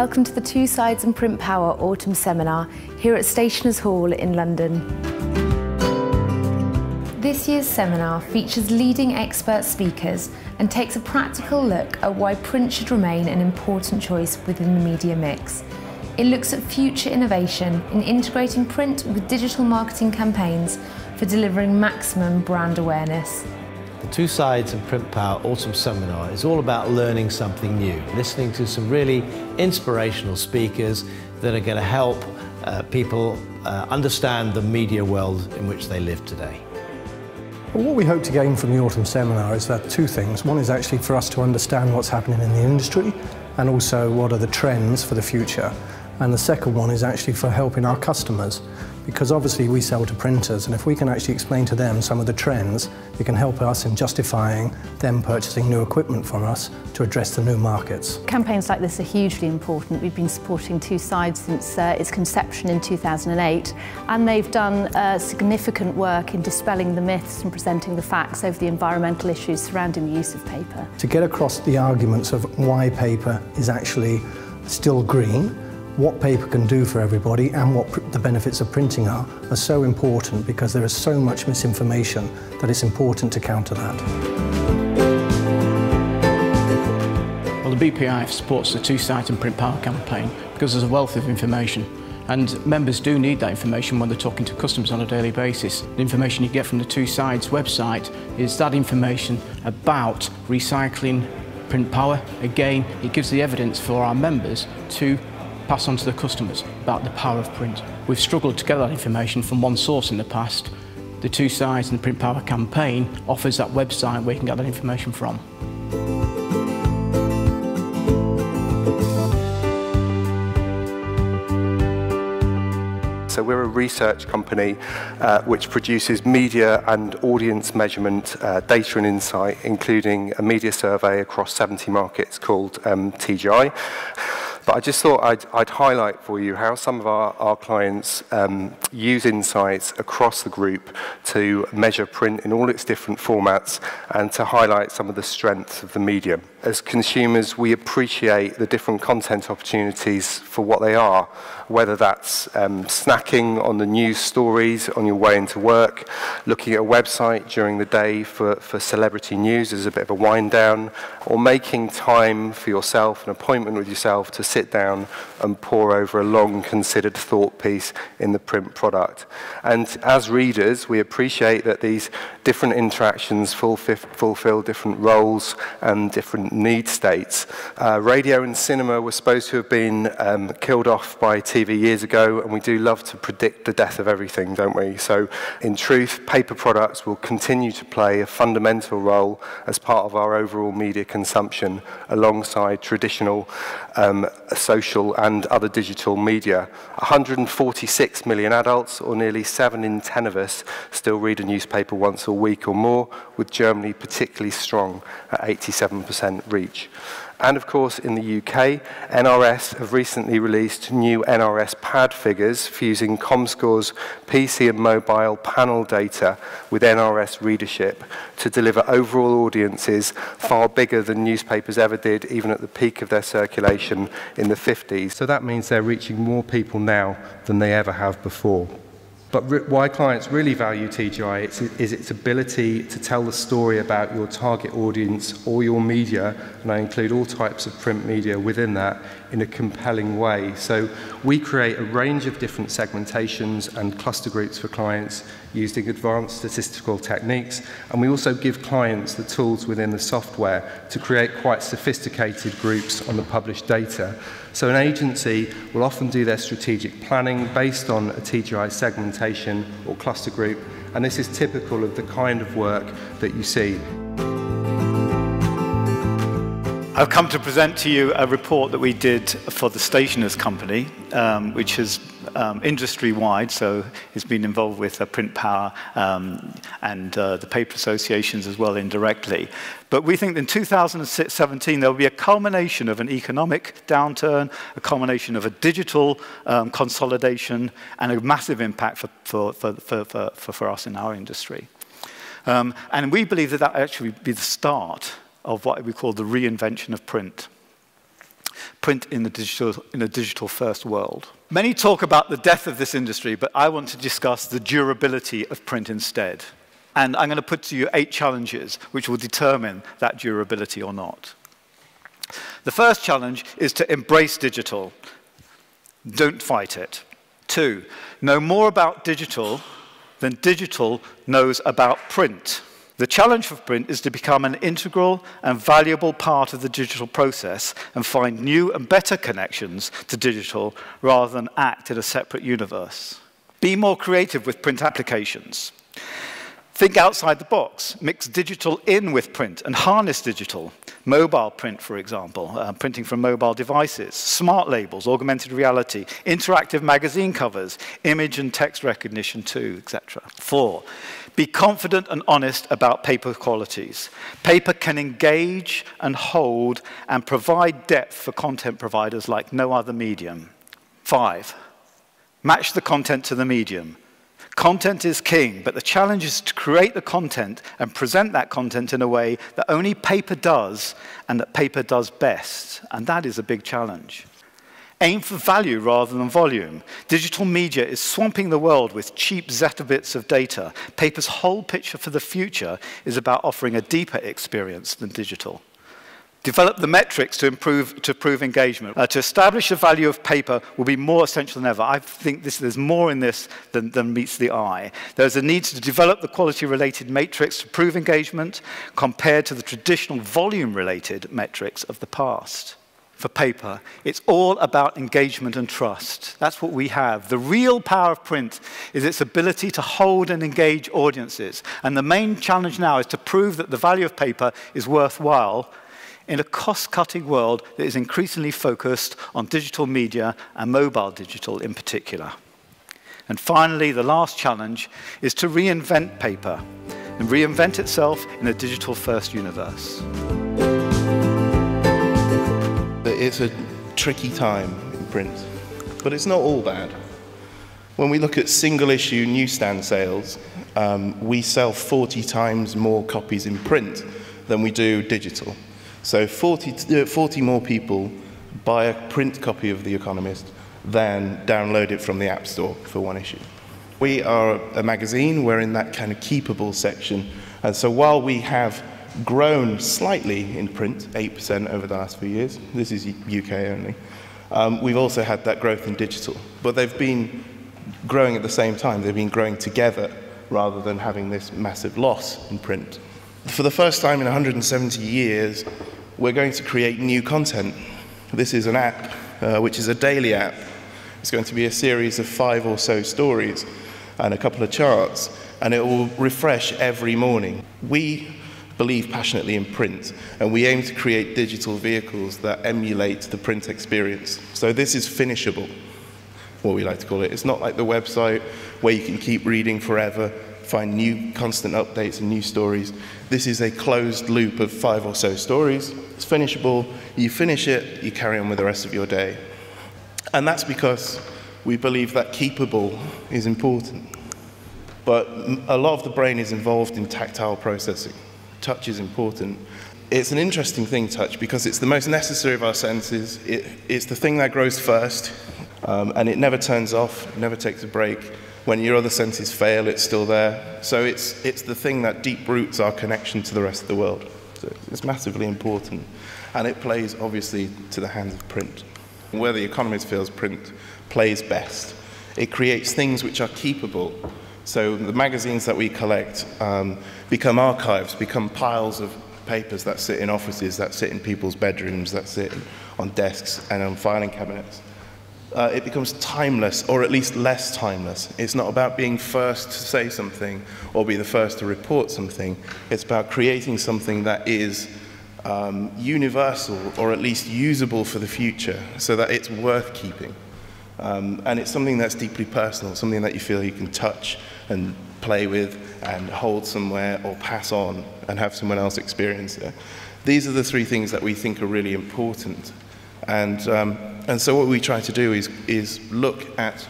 Welcome to the Two Sides and Print Power Autumn Seminar here at Stationers' Hall in London. This year's seminar features leading expert speakers and takes a practical look at why print should remain an important choice within the media mix. It looks at future innovation in integrating print with digital marketing campaigns for delivering maximum brand awareness. The Two Sides and Print Power Autumn Seminar is all about learning something new, listening to some really inspirational speakers that are going to help people understand the media world in which they live today. Well, what we hope to gain from the Autumn Seminar is that two things. One is actually for us to understand what's happening in the industry and also what are the trends for the future. And the second one is actually for helping our customers, because obviously we sell to printers, and if we can actually explain to them some of the trends, it can help us in justifying them purchasing new equipment from us to address the new markets. Campaigns like this are hugely important. We've been supporting Two Sides since its conception in 2008, and they've done significant work in dispelling the myths and presenting the facts over the environmental issues surrounding the use of paper. To get across the arguments of why paper is actually still green, what paper can do for everybody and what the benefits of printing are so important, because there is so much misinformation that it's important to counter that. Well, the BPIF supports the Two Sides and Print Power campaign because there's a wealth of information, and members do need that information when they're talking to customers on a daily basis. The information you get from the Two Sides website is that information about recycling print power. Again, it gives the evidence for our members to pass on to the customers about the power of print. We've struggled to get that information from one source in the past. The Two Sides and the Print Power campaign offers that website where you can get that information from. So we're a research company which produces media and audience measurement data and insight, including a media survey across 70 markets called TGI. But I just thought I'd highlight for you how some of our clients use insights across the group to measure print in all its different formats and to highlight some of the strengths of the medium. As consumers, we appreciate the different content opportunities for what they are, whether that's snacking on the news stories on your way into work, looking at a website during the day for celebrity news as a bit of a wind down, or making time for yourself, an appointment with yourself to sit down and pore over a long considered thought piece in the print product. And as readers, we appreciate that these different interactions fulfill different roles and different need states. Radio and cinema were supposed to have been killed off by TV years ago, and we do love to predict the death of everything, don't we? So in truth, paper products will continue to play a fundamental role as part of our overall media consumption alongside traditional social and other digital media. 146 million adults, or nearly 7 in 10 of us, still read a newspaper once a week or more, with Germany particularly strong at 87% reach. And of course, in the UK, NRS have recently released new NRS pad figures fusing Comscore's PC and mobile panel data with NRS readership to deliver overall audiences far bigger than newspapers ever did, even at the peak of their circulation in the 50s. So that means they're reaching more people now than they ever have before. But why clients really value TGI is its ability to tell the story about your target audience or your media, and I include all types of print media within that, in a compelling way. So we create a range of different segmentations and cluster groups for clients using advanced statistical techniques, and we also give clients the tools within the software to create quite sophisticated groups on the published data. So an agency will often do their strategic planning based on a TGI segmentation or cluster group, and this is typical of the kind of work that you see. I've come to present to you a report that we did for the Stationers Company, which is industry-wide, so it's been involved with Print Power and the paper associations as well indirectly. But we think in 2017 there will be a culmination of an economic downturn, a culmination of a digital consolidation, and a massive impact for us in our industry. And we believe that that actually will be the start of what we call the reinvention of print. print in a digital first world. Many talk about the death of this industry, but I want to discuss the durability of print instead. And I'm going to put to you 8 challenges which will determine that durability or not. The first challenge is to embrace digital. Don't fight it. 2, know more about digital than digital knows about print. The challenge for print is to become an integral and valuable part of the digital process and find new and better connections to digital rather than act in a separate universe. Be more creative with print applications. Think outside the box. Mix digital in with print and harness digital. Mobile print, for example, printing from mobile devices, smart labels, augmented reality, interactive magazine covers, image and text recognition too, etc. 4, be confident and honest about paper qualities. Paper can engage and hold and provide depth for content providers like no other medium. 5, match the content to the medium. Content is king, but the challenge is to create the content and present that content in a way that only paper does and that paper does best. And that is a big challenge. Aim for value rather than volume. Digital media is swamping the world with cheap zettabytes of data. Paper's whole picture for the future is about offering a deeper experience than digital. Develop the metrics to prove engagement. To establish the value of paper will be more essential than ever. I think there's more in this than meets the eye. There's a need to develop the quality-related matrix to prove engagement compared to the traditional volume-related metrics of the past. For paper, it's all about engagement and trust. That's what we have. The real power of print is its ability to hold and engage audiences. And the main challenge now is to prove that the value of paper is worthwhile in a cost-cutting world that is increasingly focused on digital media and mobile digital in particular. And finally, the last challenge is to reinvent paper and reinvent itself in a digital-first universe. It's a tricky time in print, but it's not all bad. When we look at single-issue newsstand sales, we sell 40 times more copies in print than we do digital. So 40 more people buy a print copy of The Economist than download it from the App Store for one issue. We are a magazine, we're in that kind of keepable section. And so while we have grown slightly in print, 8% over the last few years, this is UK only, we've also had that growth in digital. But they've been growing at the same time, they've been growing together rather than having this massive loss in print. For the first time in 170 years, we're going to create new content. This is an app, which is a daily app. It's going to be a series of 5 or so stories and a couple of charts, and it will refresh every morning. We believe passionately in print, and we aim to create digital vehicles that emulate the print experience. So this is finishable, what we like to call it. It's not like the website where you can keep reading forever, find new constant updates and new stories. This is a closed loop of 5 or so stories. It's finishable. You finish it, you carry on with the rest of your day. And that's because we believe that keepable is important. But a lot of the brain is involved in tactile processing. Touch is important. It's an interesting thing, touch, because it's the most necessary of our senses. It's the thing that grows first, and it never turns off, it never takes a break. When your other senses fail, it's still there. So it's the thing that deep roots our connection to the rest of the world. So it's massively important. And it plays, obviously, to the hands of print. Where The Economist feels print plays best. It creates things which are keepable. So the magazines that we collect become archives, become piles of papers that sit in offices, that sit in people's bedrooms, that sit on desks and on filing cabinets. It becomes timeless, or at least less timeless. It's not about being first to say something or be the first to report something. It's about creating something that is universal, or at least usable for the future, so that it's worth keeping. And it's something that's deeply personal, something that you feel you can touch and play with and hold somewhere or pass on and have someone else experience it. These are the 3 things that we think are really important. And so what we try to do is look at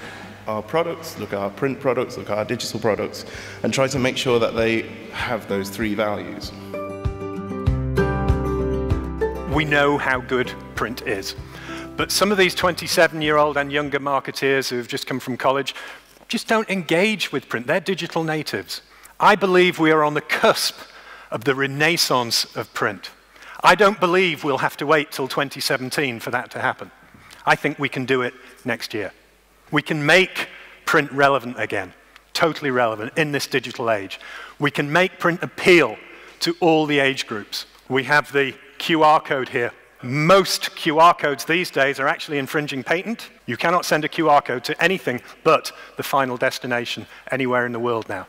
our products, look at our print products, look at our digital products, and try to make sure that they have those 3 values. We know how good print is. But some of these 27-year-old and younger marketeers who have just come from college just don't engage with print. They're digital natives. I believe we are on the cusp of the renaissance of print. I don't believe we'll have to wait till 2017 for that to happen. I think we can do it next year. We can make print relevant again, totally relevant in this digital age. We can make print appeal to all the age groups. We have the QR code here. Most QR codes these days are actually infringing patent. You cannot send a QR code to anything but the final destination anywhere in the world now.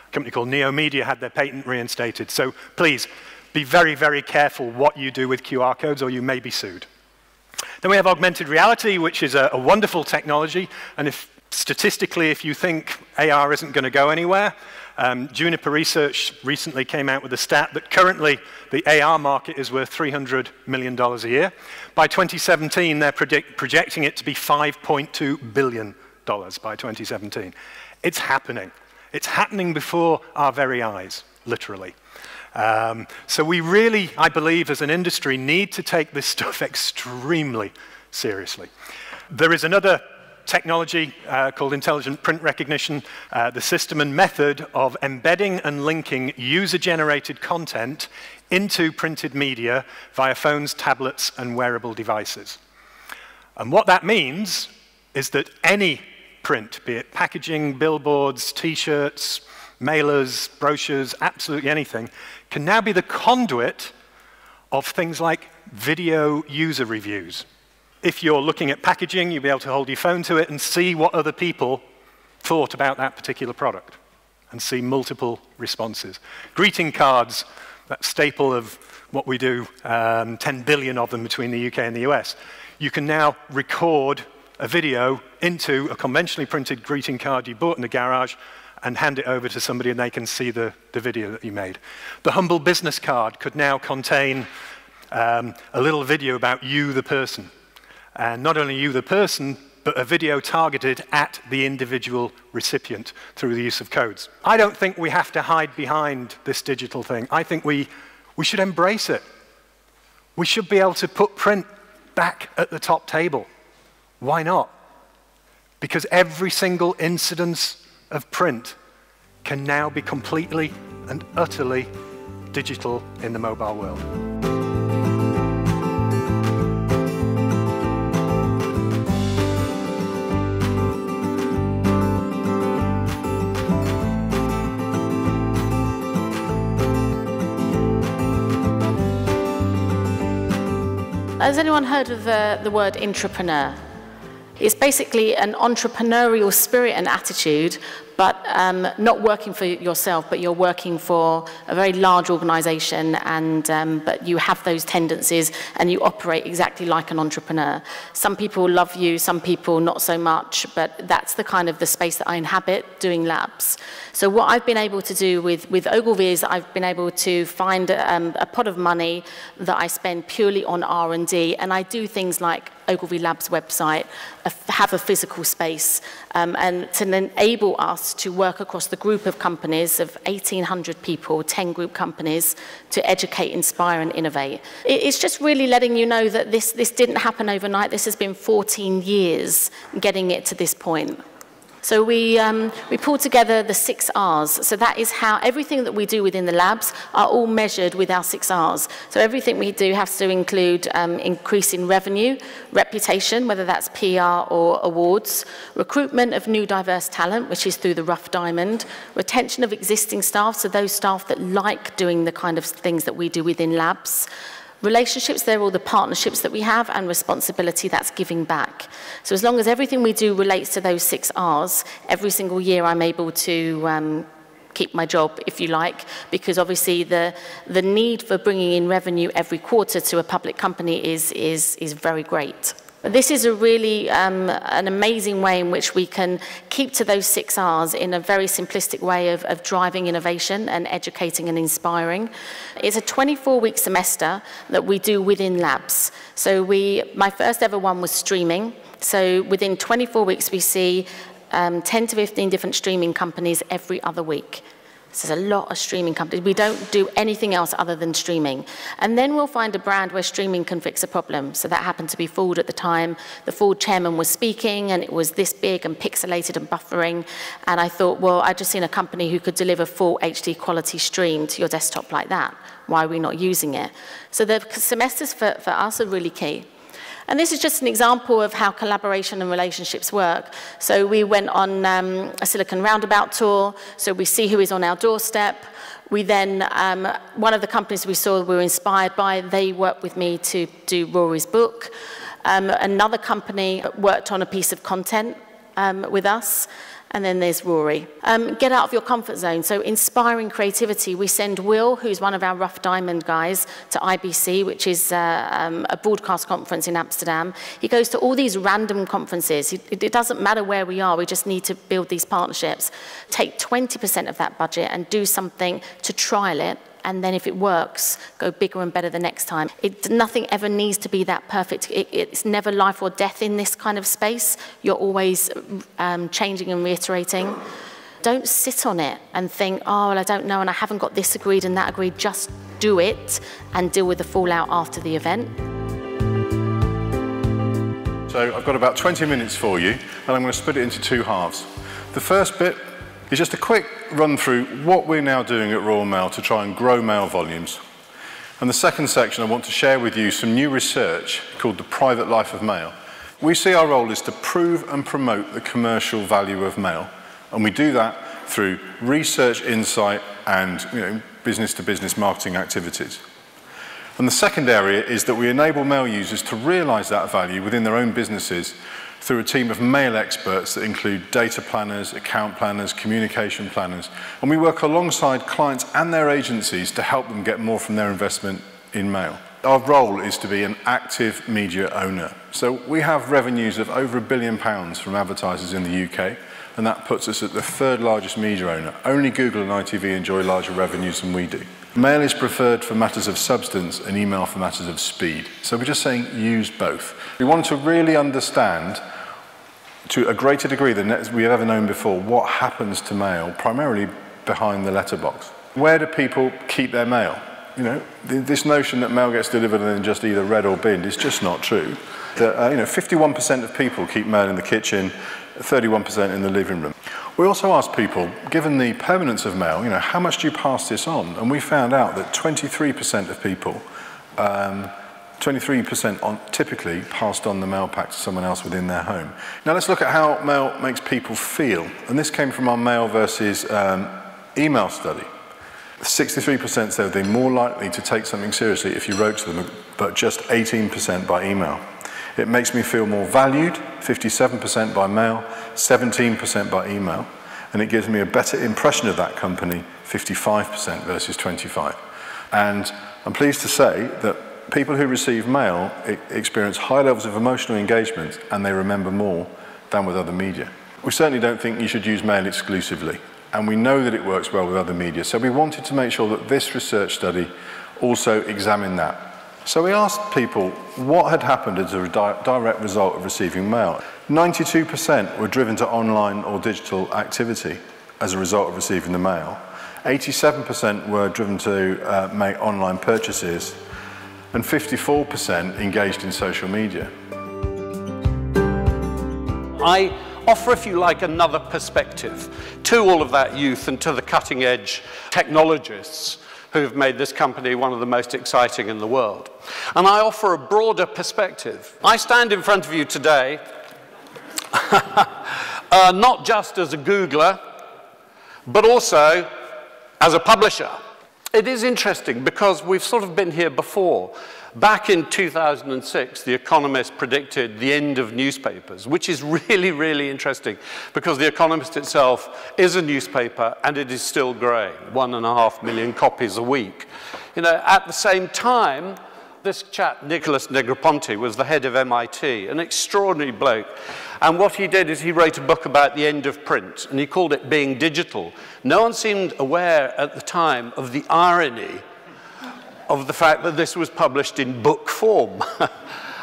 A company called Neomedia had their patent reinstated. So please, be very, very careful what you do with QR codes or you may be sued. Then we have augmented reality, which is a wonderful technology. And statistically, if you think AR isn't going to go anywhere, Juniper Research recently came out with a stat that currently the AR market is worth $300 million a year. By 2017, they're projecting it to be $5.2 billion by 2017. It's happening. It's happening before our very eyes, literally. So we really, I believe, as an industry, need to take this stuff extremely seriously. There is another technology called intelligent print recognition, the system and method of embedding and linking user-generated content into printed media via phones, tablets, and wearable devices. And what that means is that any print, be it packaging, billboards, t-shirts, mailers, brochures, absolutely anything, can now be the conduit of things like video user reviews. If you're looking at packaging, you'll be able to hold your phone to it and see what other people thought about that particular product and see multiple responses. Greeting cards, that staple of what we do, 10 billion of them between the UK and the US. You can now record a video into a conventionally printed greeting card you bought in the garage and hand it over to somebody and they can see the video that you made. The humble business card could now contain a little video about you, the person. And not only you, the person, but a video targeted at the individual recipient through the use of codes. I don't think we have to hide behind this digital thing. I think we should embrace it. We should be able to put print back at the top table. Why not? Because every single incidence of print can now be completely and utterly digital in the mobile world. Has anyone heard of the word intrapreneur? It's basically an entrepreneurial spirit and attitude, but not working for yourself, but you're working for a very large organization, and but you have those tendencies and you operate exactly like an entrepreneur. Some people love you, some people not so much, but that's the kind of the space that I inhabit doing labs. So what I've been able to do with Ogilvy is I've been able to find a pot of money that I spend purely on R&D, and I do things like Ogilvy Labs website, have a physical space, and to enable us to work across the group of companies of 1,800 people, 10 group companies, to educate, inspire, and innovate. It's just really letting you know that this didn't happen overnight. This has been 14 years getting it to this point. So we pulled together the 6 R's. So that is how everything that we do within the labs are all measured with our 6 R's. So everything we do has to include increasing revenue, reputation, whether that's PR or awards, recruitment of new diverse talent, which is through the Rough Diamond, retention of existing staff, so those staff that like doing the kind of things that we do within labs, relationships, they're all the partnerships that we have, and responsibility, that's giving back. So as long as everything we do relates to those 6 R's, every single year I'm able to keep my job, if you like, because obviously the need for bringing in revenue every quarter to a public company is very great. This is a really an amazing way in which we can keep to those 6 R's in a very simplistic way of driving innovation and educating and inspiring. It's a 24-week semester that we do within labs. So my first ever one was streaming. So within 24 weeks, we see 10 to 15 different streaming companies every other week. So there's a lot of streaming companies. We don't do anything else other than streaming. And then we'll find a brand where streaming can fix a problem. So that happened to be Ford at the time. The Ford chairman was speaking, and it was this big and pixelated and buffering. And I thought, well, I'd just seen a company who could deliver full HD quality stream to your desktop like that. Why are we not using it? So the semesters for us are really key. And this is just an example of how collaboration and relationships work. So we went on a Silicon Roundabout tour, so we see who is on our doorstep. We then, one of the companies we saw we were inspired by, they worked with me to do Rory's book. Another company worked on a piece of content with us. And then there's Rory. Get out of your comfort zone. So inspiring creativity. We send Will, who's one of our Rough Diamond guys, to IBC, which is a broadcast conference in Amsterdam. He goes to all these random conferences. It doesn't matter where we are. We just need to build these partnerships. Take 20% of that budget and do something to trial it. And then if it works, go bigger and better the next time. Nothing ever needs to be that perfect. It's never life or death in this kind of space. You're always changing and reiterating. Don't sit on it and think, oh, well, I don't know, and I haven't got this agreed and that agreed. Just do it and deal with the fallout after the event. So I've got about 20 minutes for you, and I'm going to split it into two halves. The first bit is just a quick run through what we're now doing at Royal Mail to try and grow mail volumes. And the second section, I want to share with you some new research called The Private Life of Mail. We see our role is to prove and promote the commercial value of mail. And we do that through research, insight, and business-to-business marketing activities. And the second area is that we enable mail users to realise that value within their own businesses through a team of mail experts that include data planners, account planners, communication planners. And we work alongside clients and their agencies to help them get more from their investment in mail. Our role is to be an active media owner. So we have revenues of over £1 billion from advertisers in the UK, and that puts us at the third largest media owner. Only Google and ITV enjoy larger revenues than we do. Mail is preferred for matters of substance and email for matters of speed. So we're just saying use both. We want to really understand to a greater degree than we've ever known before what happens to mail, primarily behind the letterbox. Where do people keep their mail? This notion that mail gets delivered and then just either read or binned is just not true. That 51% of people keep mail in the kitchen, 31% in the living room. We also asked people, given the permanence of mail, how much do you pass this on? And we found out that 23% of people 23% typically passed on the mail pack to someone else within their home. Now let's look at how mail makes people feel. And this came from our mail versus email study. 63% said they're more likely to take something seriously if you wrote to them, but just 18% by email. It makes me feel more valued, 57% by mail, 17% by email. And it gives me a better impression of that company, 55% versus 25%. And I'm pleased to say that people who receive mail experience high levels of emotional engagement, and they remember more than with other media. We certainly don't think you should use mail exclusively, and we know that it works well with other media. So we wanted to make sure that this research study also examined that. So we asked people what had happened as a direct result of receiving mail. 92% were driven to online or digital activity as a result of receiving the mail. 87% were driven to make online purchases, and 54% engaged in social media. I offer, if you like, another perspective to all of that youth and to the cutting-edge technologists who have made this company one of the most exciting in the world. And I offer a broader perspective. I stand in front of you today not just as a Googler, but also as a publisher. It is interesting because we've sort of been here before. Back in 2006, The Economist predicted the end of newspapers, which is really, really interesting because The Economist itself is a newspaper and it is still growing, 1.5 million copies a week. At the same time, this chap, Nicholas Negroponte, was the head of MIT, an extraordinary bloke. And what he did is he wrote a book about the end of print, and he called it Being Digital. No one seemed aware at the time of the irony of the fact that this was published in book form,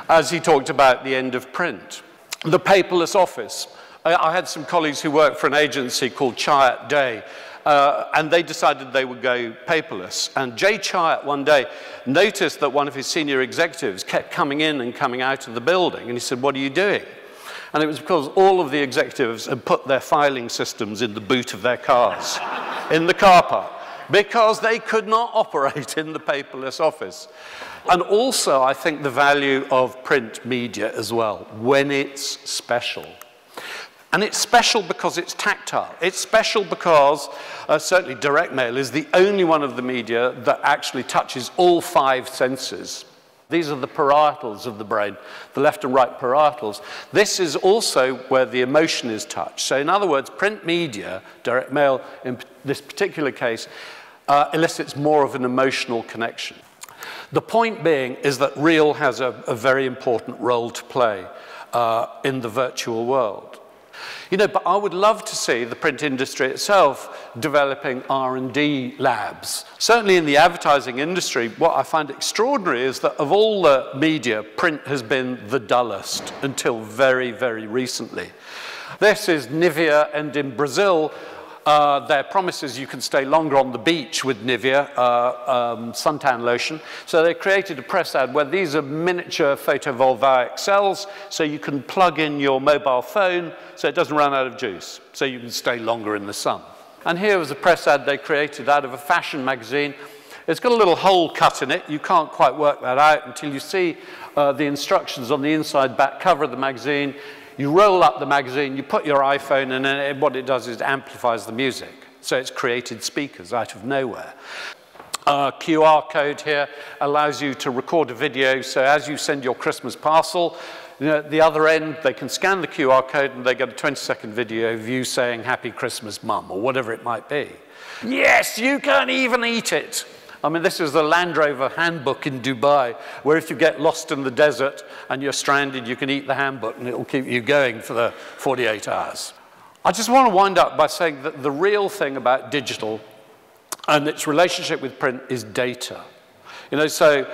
as he talked about the end of print. The paperless office. I had some colleagues who worked for an agency called Chiat Day, and they decided they would go paperless. And Jay Chiat one day noticed that one of his senior executives kept coming in and coming out of the building, and he said, "What are you doing?" And it was because all of the executives had put their filing systems in the boot of their cars, in the car park, because they could not operate in the paperless office. And also, I think the value of print media as well, when it's special. And it's special because it's tactile. It's special because certainly direct mail is the only one of the media that actually touches all 5 senses. These are the parietals of the brain, the left and right parietals. This is also where the emotion is touched. So in other words, print media, direct mail in this particular case, elicits more of an emotional connection. The point being is that real has a very important role to play in the virtual world. You know, but I would love to see the print industry itself developing R&D labs. Certainly in the advertising industry, what I find extraordinary is that of all the media, print has been the dullest until very, very recently. This is Nivea, and in Brazil, their promise is you can stay longer on the beach with Nivea suntan lotion. So they created a press ad where these are miniature photovoltaic cells, so you can plug in your mobile phone so it doesn't run out of juice, so you can stay longer in the sun. And here was a press ad they created out of a fashion magazine. It's got a little hole cut in it. You can't quite work that out until you see the instructions on the inside back cover of the magazine. You roll up the magazine, you put your iPhone, and then what it does is it amplifies the music. So it's created speakers out of nowhere. QR code here allows you to record a video, so as you send your Christmas parcel, you know, at the other end, they can scan the QR code and they get a 20-second video of you saying, "Happy Christmas, Mum," or whatever it might be. Yes, you can even eat it. I mean, this is the Land Rover handbook in Dubai, where if you get lost in the desert and you're stranded, you can eat the handbook and it will keep you going for the 48 hours. I just want to wind up by saying that the real thing about digital and its relationship with print is data. You know, so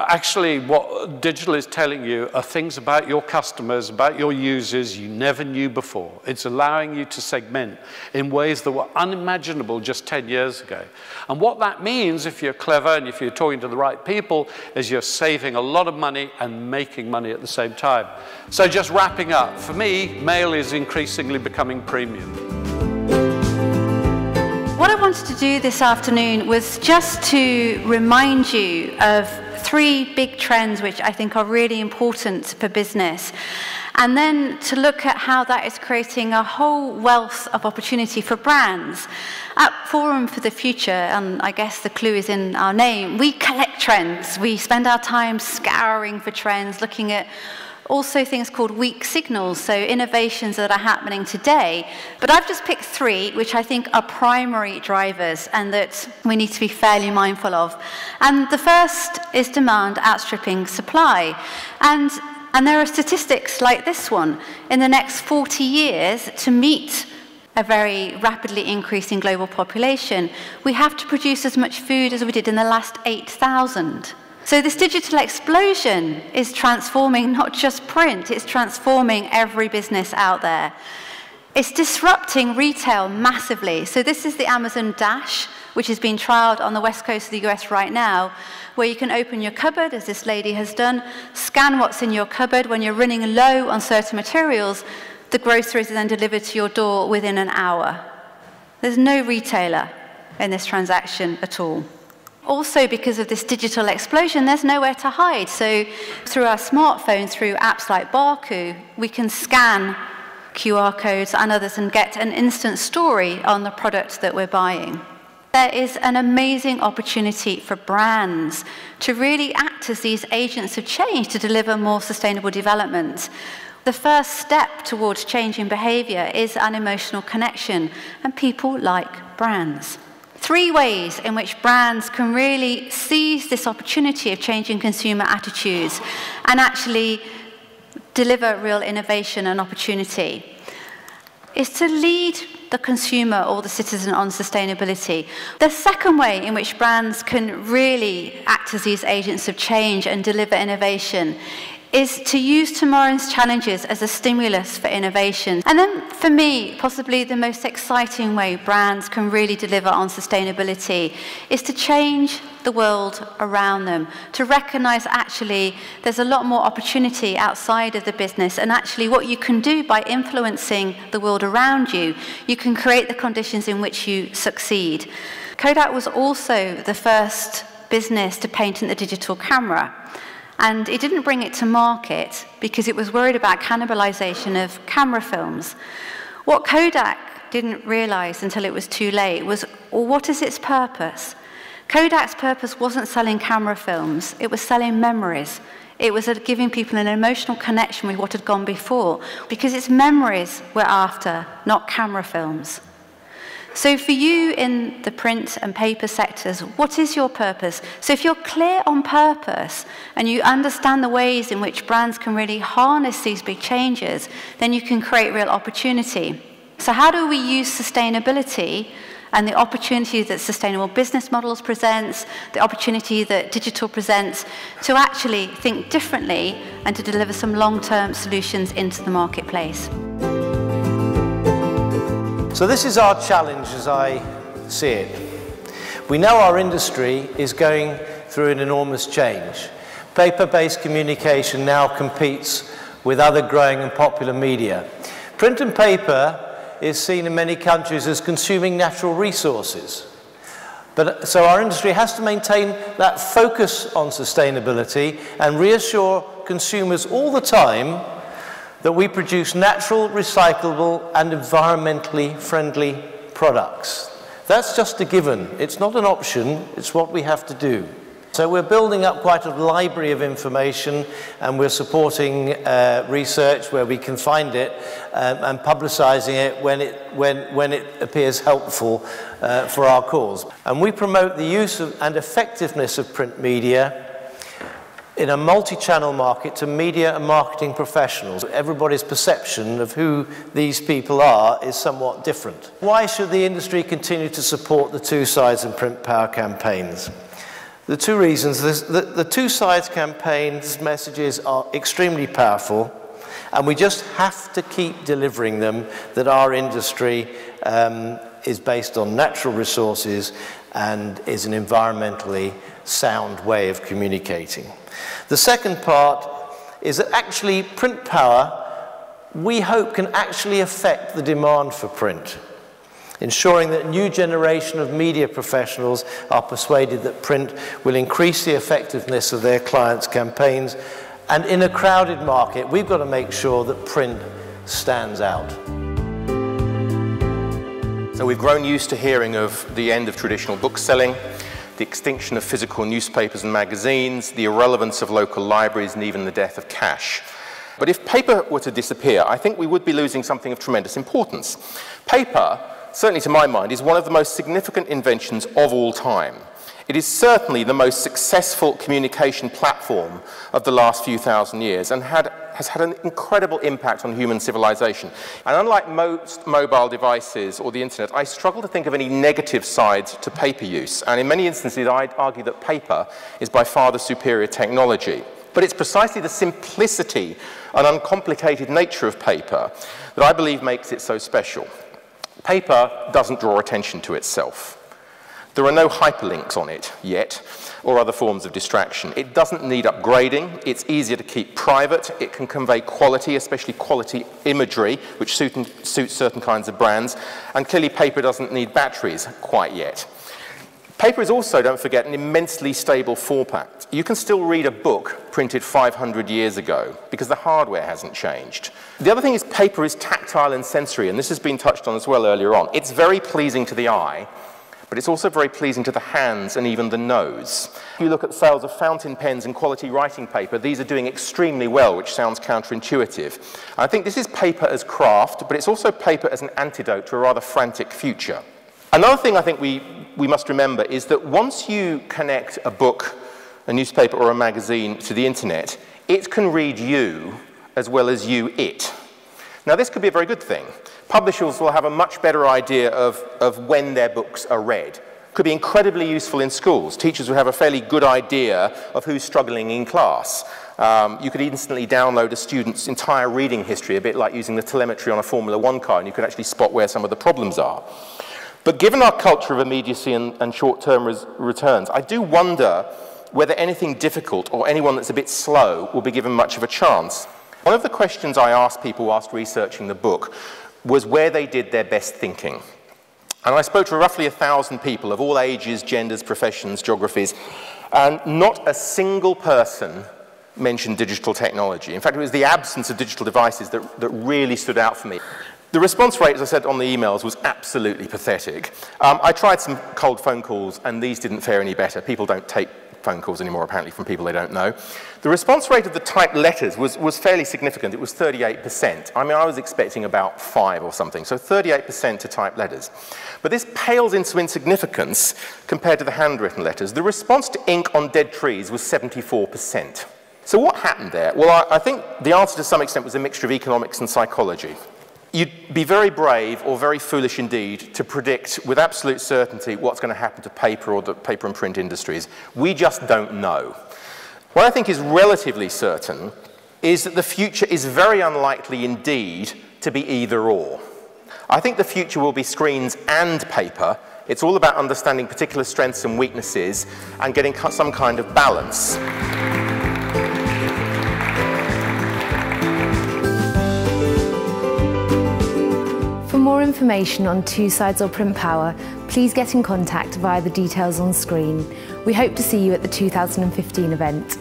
actually what digital is telling you are things about your customers, about your users you never knew before. It's allowing you to segment in ways that were unimaginable just 10 years ago. And what that means, if you're clever and if you're talking to the right people, is you're saving a lot of money and making money at the same time. So just wrapping up, for me, mail is increasingly becoming premium. What I wanted to do this afternoon was just to remind you of 3 big trends which I think are really important for business, and then to look at how that is creating a whole wealth of opportunity for brands. At Forum for the Future, and I guess the clue is in our name, we collect trends. We spend our time scouring for trends, looking at also things called weak signals, so innovations that are happening today. But I've just picked 3, which I think are primary drivers and that we need to be fairly mindful of. And the first is demand outstripping supply. And there are statistics like this one. In the next 40 years, to meet a very rapidly increasing global population, we have to produce as much food as we did in the last 8,000. So this digital explosion is transforming not just print, it's transforming every business out there. It's disrupting retail massively. So this is the Amazon Dash, which is being trialed on the west coast of the US right now, where you can open your cupboard, as this lady has done, scan what's in your cupboard. When you're running low on certain materials, the groceries are then delivered to your door within an hour. There's no retailer in this transaction at all. Also, because of this digital explosion, there's nowhere to hide. So through our smartphone, through apps like Barku, we can scan QR codes and others and get an instant story on the product that we're buying. There is an amazing opportunity for brands to really act as these agents of change to deliver more sustainable development. The first step towards changing behavior is an emotional connection, and people like brands. 3 ways in which brands can really seize this opportunity of changing consumer attitudes and actually deliver real innovation and opportunity is to lead the consumer or the citizen on sustainability. The second way in which brands can really act as these agents of change and deliver innovation is to use tomorrow's challenges as a stimulus for innovation. And then for me, possibly the most exciting way brands can really deliver on sustainability is to change the world around them, to recognize actually there's a lot more opportunity outside of the business, and actually what you can do by influencing the world around you, you can create the conditions in which you succeed. Kodak was also the first business to patent the digital camera. And it didn't bring it to market because it was worried about cannibalization of camera films. What Kodak didn't realize until it was too late was, well, what is its purpose? Kodak's purpose wasn't selling camera films, it was selling memories. It was giving people an emotional connection with what had gone before, because it's memories we're after, not camera films. So for you in the print and paper sectors, what is your purpose? So if you're clear on purpose and you understand the ways in which brands can really harness these big changes, then you can create real opportunity. So how do we use sustainability and the opportunity that sustainable business models presents, the opportunity that digital presents, to actually think differently and to deliver some long-term solutions into the marketplace? So this is our challenge as I see it. We know our industry is going through an enormous change. Paper-based communication now competes with other growing and popular media. Print and paper is seen in many countries as consuming natural resources. So our industry has to maintain that focus on sustainability and reassure consumers all the time that we produce natural, recyclable, and environmentally friendly products. That's just a given. It's not an option, it's what we have to do. So we're building up quite a library of information, and we're supporting research where we can find it and publicizing it when it appears helpful for our cause. And we promote the use of and effectiveness of print media in a multi-channel market to media and marketing professionals. Everybody's perception of who these people are is somewhat different. Why should the industry continue to support the Two Sides and Print Power campaigns? The two reasons. The Two Sides campaign's messages are extremely powerful, and we just have to keep delivering them, that our industry is based on natural resources and is an environmentally sound way of communicating. The second part is that actually print power, we hope, can actually affect the demand for print, ensuring that a new generation of media professionals are persuaded that print will increase the effectiveness of their clients' campaigns. And in a crowded market, we've got to make sure that print stands out. So we've grown used to hearing of the end of traditional bookselling, the extinction of physical newspapers and magazines, the irrelevance of local libraries, and even the death of cash. But if paper were to disappear, I think we would be losing something of tremendous importance. Paper, certainly to my mind, is one of the most significant inventions of all time. It is certainly the most successful communication platform of the last few thousand years and has had an incredible impact on human civilization. And unlike most mobile devices or the internet, I struggle to think of any negative sides to paper use. And in many instances, I'd argue that paper is by far the superior technology. But it's precisely the simplicity and uncomplicated nature of paper that I believe makes it so special. Paper doesn't draw attention to itself. There are no hyperlinks on it yet, or other forms of distraction. It doesn't need upgrading. It's easier to keep private. It can convey quality, especially quality imagery, which suits certain kinds of brands. And clearly, paper doesn't need batteries quite yet. Paper is also, don't forget, an immensely stable format. You can still read a book printed 500 years ago because the hardware hasn't changed. The other thing is paper is tactile and sensory, and this has been touched on as well earlier on. It's very pleasing to the eye, but it's also very pleasing to the hands and even the nose. If you look at sales of fountain pens and quality writing paper, these are doing extremely well, which sounds counterintuitive. I think this is paper as craft, but it's also paper as an antidote to a rather frantic future. Another thing I think we must remember is that once you connect a book, a newspaper or a magazine to the internet, it can read you as well as you it. Now this could be a very good thing. Publishers will have a much better idea of when their books are read. could be incredibly useful in schools. Teachers would have a fairly good idea of who's struggling in class. You could instantly download a student's entire reading history, a bit like using the telemetry on a Formula One car, and you could actually spot where some of the problems are. But given our culture of immediacy and short-term returns, I do wonder whether anything difficult or anyone that's a bit slow will be given much of a chance. One of the questions I asked people whilst researching the book was where they did their best thinking. And I spoke to roughly 1,000 people of all ages, genders, professions, geographies, and not a single person mentioned digital technology. In fact, it was the absence of digital devices that really stood out for me. The response rate, as I said on the emails, was absolutely pathetic. I tried some cold phone calls, and these didn't fare any better. People don't take phone calls anymore, apparently, from people they don't know. The response rate of the typed letters was fairly significant. It was 38%. I mean, I was expecting about 5 or something, so 38% to typed letters. But this pales into insignificance compared to the handwritten letters. The response to ink on dead trees was 74%. So what happened there? Well, I think the answer to some extent was a mixture of economics and psychology. You'd be very brave or very foolish indeed to predict with absolute certainty what's going to happen to paper or the paper and print industries. We just don't know. What I think is relatively certain is that the future is very unlikely indeed to be either or. I think the future will be screens and paper. It's all about understanding particular strengths and weaknesses and getting some kind of balance. For more information on Two Sides or Print Power, please get in contact via the details on screen. We hope to see you at the 2015 event.